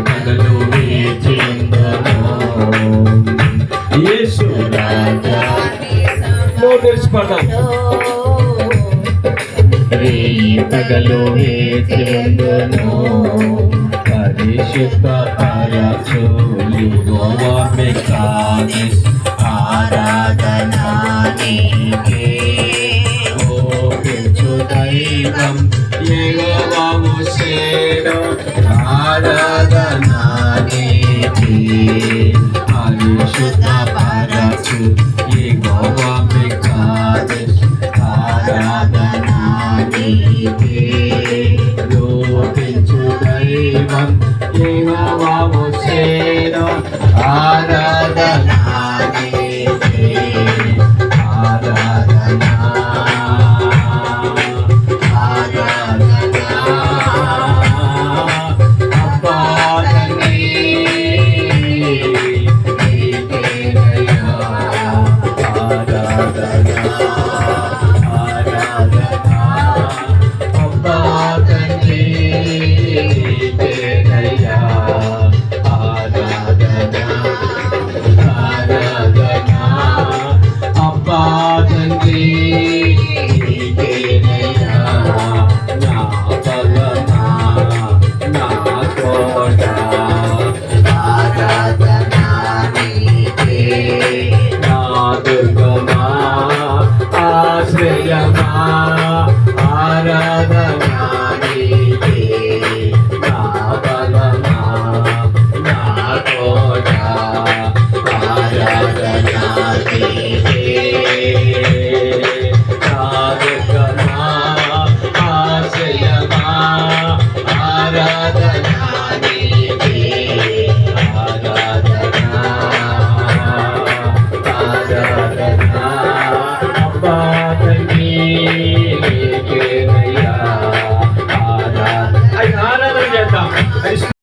పగలు వేచిందను యేసు రాజా తెరిచిపడదాం పగలు వేచిందను పరిశుద్ధ పరచు యెహోవా మెకానిస్ ఆరాధనా నీకే దైవం యెహోవా మోషేను ఆరాధనా నీకే పరిశుద్ధ పరచు యెహోవా మెకానిస్ ఆరాధనా నీకే లోపించు దైవం యెహోవా మోషేను ఆరాధనా